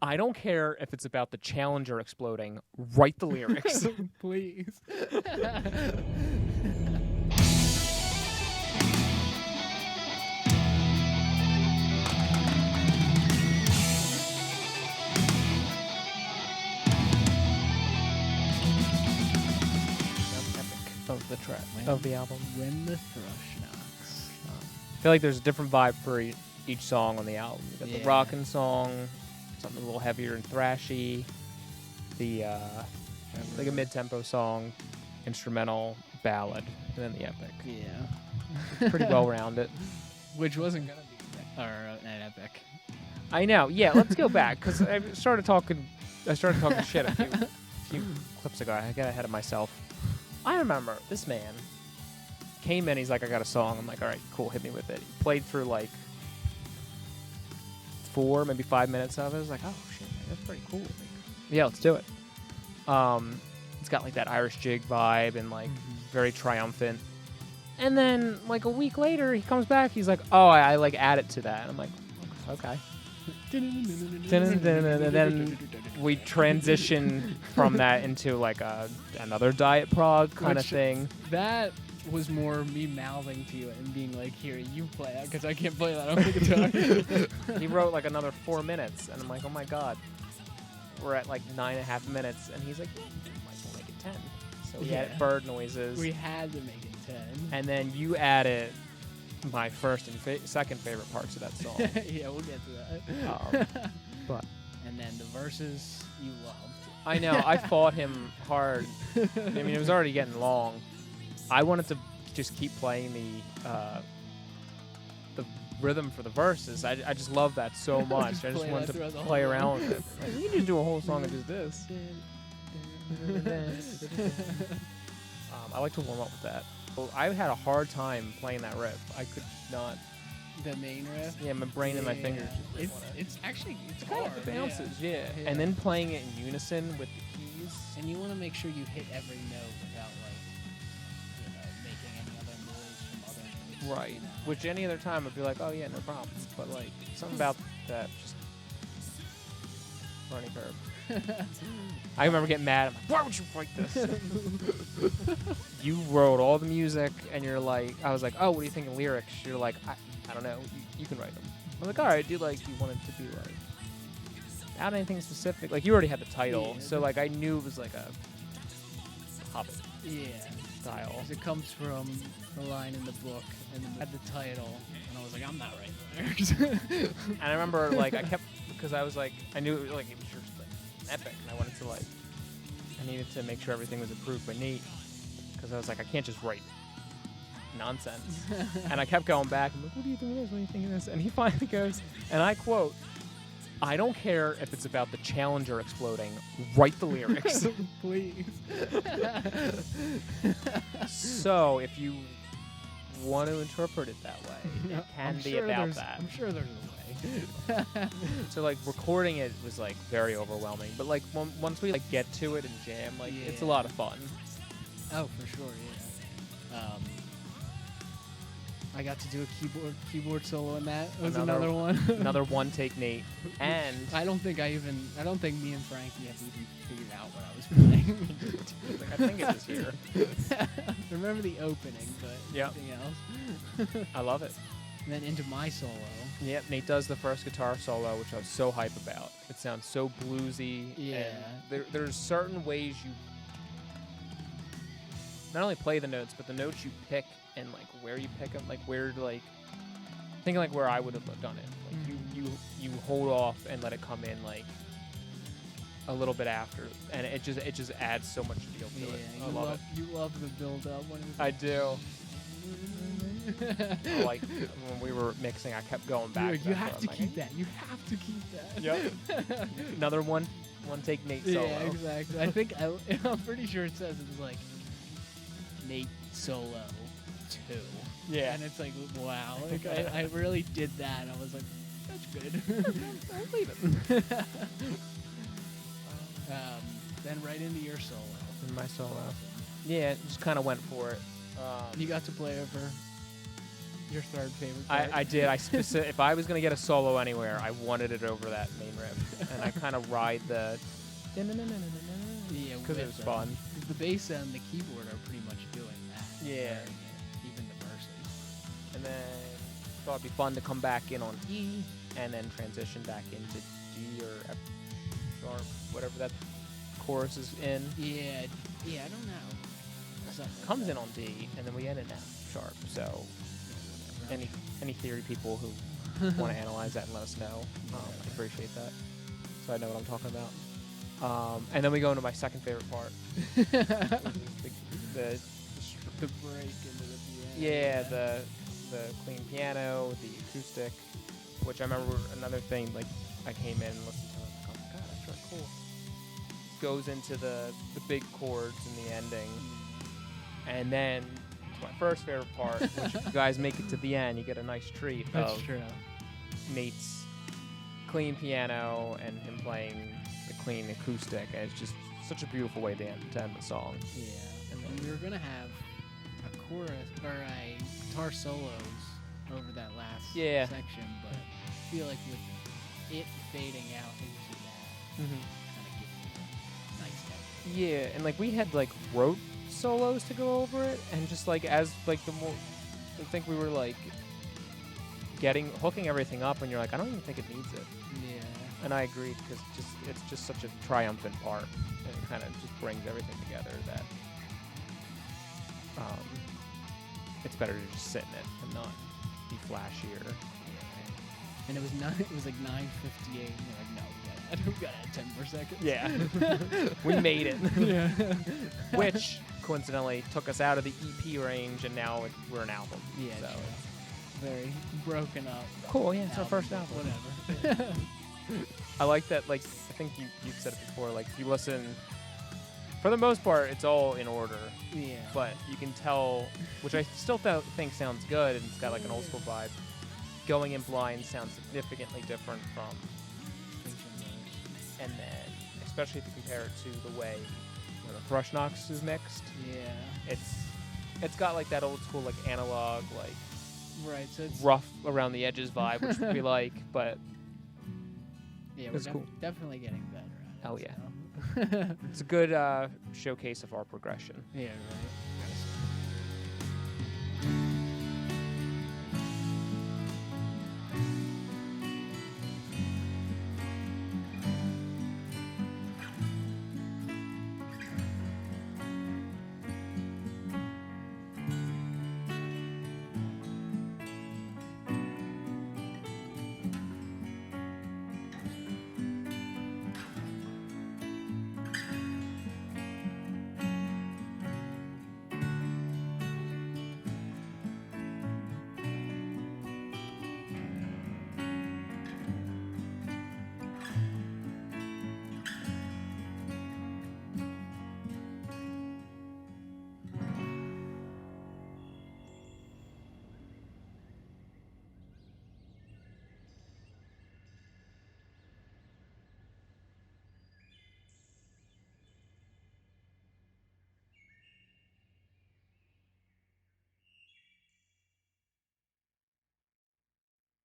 I don't care if it's about the Challenger exploding. Write the lyrics. Please. Of the track, man. Of the album. When the Thrush Knocks. I feel like there's a different vibe for each song on the album. You got the rockin' song, something a little heavier and thrashy, the like a mid-tempo song, instrumental, ballad, and then the epic. Yeah. It's pretty well-rounded. Which wasn't gonna be an epic. I know. Yeah, let's go back because I started talking shit a few clips ago. I got ahead of myself. I remember this man came in. He's like, I got a song. I'm like, all right, cool, hit me with it. He played through like 4, maybe 5 minutes of it. I was like, oh shit, man, that's pretty cool. Like, yeah, let's do it. It's got like that Irish jig vibe and like very triumphant. And then like a week later, he comes back. He's like, oh, I like added to that. And I'm like, okay. And then we transition from that into like another Diet Prog kind of thing. That was more me mouthing to you and being like, here, you play that because I can't play that on the guitar. He wrote like another 4 minutes, and I'm like, oh my god. We're at like 9.5 minutes, and he's like, yeah, we'll make it 10. So we added bird noises. We had to make it 10. And then you added my first and second favorite parts of that song. Yeah, we'll get to that. But and then the verses you loved. I know. I fought him hard. I mean, it was already getting long. I wanted to just keep playing the rhythm for the verses. I just love that so much. I just wanted to play around with it. Like, you can just do a whole song of just this. I like to warm up with that. Well, I had a hard time playing that riff. I could not. The main riff? Yeah, my brain and my fingers. It's actually it's kind hard. of bounces, yeah. And then playing it in unison with the keys. And you want to make sure you hit every note without making any other noise from other notes. Right. Which any other time I'd be like, oh yeah, no problem. But like something about that just learning curve. I remember getting mad. I'm like, why would you write this? You wrote all the music, and you're like, I was like, oh, what do you think of lyrics? You're like, I don't know. You can write them. I'm like, all right, dude. Like, you want it to be like, not anything specific. Like, you already had the title, so like, I knew it was like a Hobbit style. Because it comes from the line in the book, and then had the title, and I was like, I'm not writing lyrics. And I remember, like, I kept, because I was like, I knew it was like, it was just like epic, and I wanted to like, I needed to make sure everything was approved by Nate, because I was like, I can't just write nonsense. And I kept going back. I'm like, what do you think of this? What do you think of this? And he finally goes, and I quote, I don't care if it's about the Challenger exploding. Write the lyrics. Please. So if you want to interpret it that way, it can be about that. I'm sure there's a way. So like recording it was like very overwhelming, but like once we like get to it and jam, like it's a lot of fun. Oh, for sure, yeah. I got to do a keyboard solo in that. It was another one. Another one take Nate. And I don't think me and Frankie have even figured out what I was playing. like, I think it was here. Remember the opening, but anything else. I love it. And then into my solo. Yep, Nate does the first guitar solo, which I was so hype about. It sounds so bluesy. Yeah. And there's certain ways you not only play the notes, but the notes you pick and like where you pick them, like where to like think like where I would have done it. Like you hold off and let it come in like a little bit after, and it just adds so much feel to it. I love it. You love the build up when I do. Like when we were mixing, I kept going back. You have to keep that. You have to keep that. Yep. Another one take Nate solo. Yeah, exactly. I think I'm pretty sure it says it's like Nate solo 2. Yeah. And it's like, wow. Like I really did that. I was like, that's good. I'll leave it. Then right into your solo. In my solo. Yeah, just kind of went for it. You got to play over your third favorite part. I did. If I was going to get a solo anywhere, I wanted it over that main riff. And kind of ride the Yeah, because it was fun. Because the bass and the keyboard are pretty much doing that. Yeah. Even the verses. And then thought it'd be fun to come back in on E and then transition back into D or F sharp, whatever that chorus is in. Yeah, I don't know. Something Comes like in on D and then we end in F sharp. So any theory people who want to analyze that and let us know, I appreciate that. So I know what I'm talking about. And then we go into my second favorite part. the break into the piano. Yeah, the clean piano, the acoustic, which I remember another thing, like, I came in and listened to it, like, oh my god, that's really cool. Goes into the big chords in the ending, and then to my first favorite part, which if you guys make it to the end, you get a nice treat That's of true. Nate's clean piano and him playing the clean acoustic, and it's just such a beautiful way to end the song. Yeah, and we were gonna have a chorus or a guitar solos over that last section, but I feel like with it fading out into that, kind of gives it a nice tempo. Yeah, and like we had like rote solos to go over it, and just like as like the more, I think we were like hooking everything up, and you're like, I don't even think it needs it. Yeah. And I agree because it's just such a triumphant part, and it kind of just brings everything together that it's better to just sit in it and not be flashier. Yeah. And it was like 9:58, and you're like, no, we got to 10 more seconds. Yeah, we made it. Yeah. Which coincidentally took us out of the EP range, and now we're an album. Yeah. So True. Very broken up. Cool. Yeah, it's our first album. Whatever. I like that. Like I think you've said it before. Like if you listen, for the most part, it's all in order. Yeah. But you can tell, which I still think sounds good, and it's got like an old school vibe. Going in blind sounds significantly different from, and then especially if you compare it to the way the Thrush Knocks is mixed. Yeah. It's got like that old school like analog like right. So it's rough around the edges vibe, which we like, but yeah, it's we're cool. Definitely getting better at it. Oh yeah. So. It's a good showcase of our progression. Yeah. Right.